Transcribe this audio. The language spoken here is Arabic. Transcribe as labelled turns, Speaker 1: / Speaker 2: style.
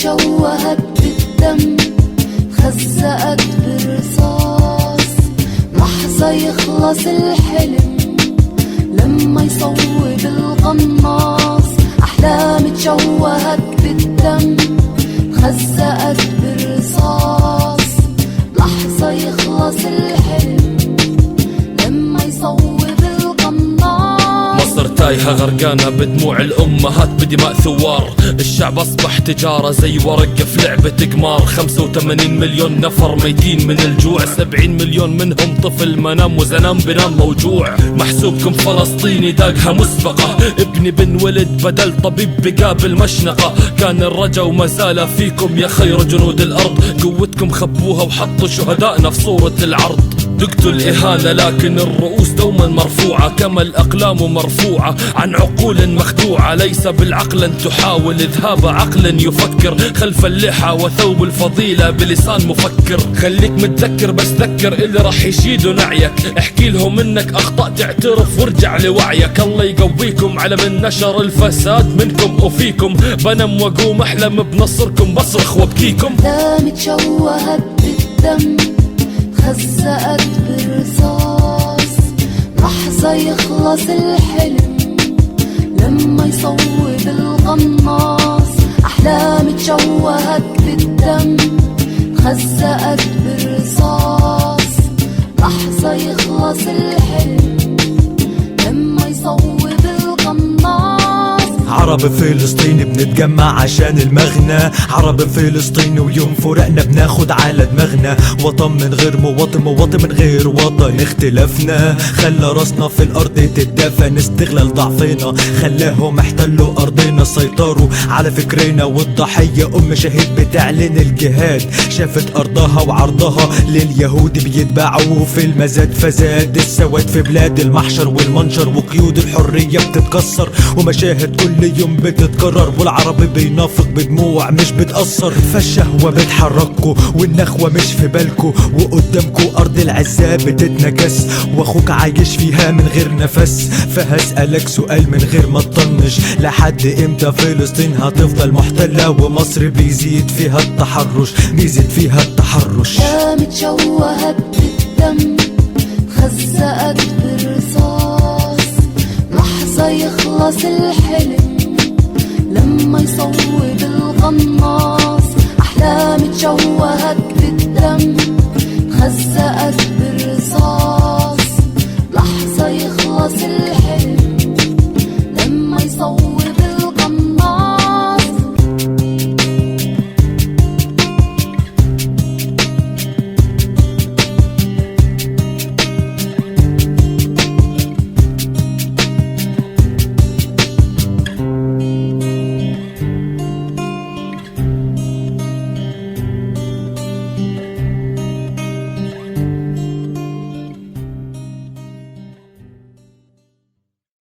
Speaker 1: تشوهت بالدم، خزقت بالرصاص، لحظة يخلص الحلم لما يصوب القناص. أحلام تشوهت بالدم، خزقت بالرصاص، لحظة يخلص الحلم لما يصوب القناص.
Speaker 2: مصر تايهة غرقانة بدموع الأمهات بدماء ثوار، الشعب أصبح تجارة زي ورقة في لعبة قمار. 85 مليون نفر ميتين من الجوع، 70 مليون منهم طفل منام وزنام بنام موجوع. محسوبكم فلسطيني داقها مسبقة، ابني بنولد بدل طبيب بقابل مشنقة. كان الرجا وما زال فيكم يا خير جنود الأرض، قوتكم خبوها وحطوا شهدائنا في صورة العرض. دقتوا الإهانة لكن الرؤوس دوما مرفوعة، كما الأقلام مرفوعة عن عقول مخدوعة. ليس بالعقل أن تحاول إذهاب عقل يفكر خلف اللحى وثوب الفضيلة بلسان مفكر. خليك متذكر بس ذكر اللي راح يشيدوا نعيك، احكي لهم انك أخطأت اعترف وارجع لوعيك. الله يقويكم على من نشر الفساد منكم وفيكم، بنم وقوم أحلم بنصركم بصرخ وابكيكم.
Speaker 1: أحلام تشوهت بالدم، خزقت بالرصاص، لحظة يخلص الحلم لما يصوب القناص. أحلام تشوهت بالدم، خزقت بالرصاص، لحظة يخلص الحلم لما يصوب القناص.
Speaker 3: عرب فلسطين بنتجمع عشان المغنى، عرب فلسطين ويوم فرقنا بناخد على دماغنا. وطن من غير مواطن، مواطن من غير وطن. اختلافنا خلى راسنا في الارض تتدفن، استغلال ضعفنا خلاهم احتلوا ارضنا، سيطروا على فكرنا. والضحية ام شهيد بتعلن الجهاد، شافت ارضها وعرضها لليهود بيتباعوا في المزاد. فزاد السواد في بلاد المحشر والمنشر، وقيود الحرية بتتكسر ومشاهد كل يوم بتتكرر. والعربي بينافق بدموع مش بتأثر، فالشهوة بتحركوا والنخوة مش في بالكوا. وقدامكوا أرض العزة بتتنكس، واخوك عايش فيها من غير نفس. فهسألك سؤال من غير ما تطنش، لحد امتى فلسطين هتفضل محتلة ومصر بيزيد فيها التحرش، بيزيد فيها التحرش؟
Speaker 1: أحلام تشوهت بالدم، خزقت بالرصاص، لحظة يخلص الحلم لما يصوب القناص. أحلام تشوهت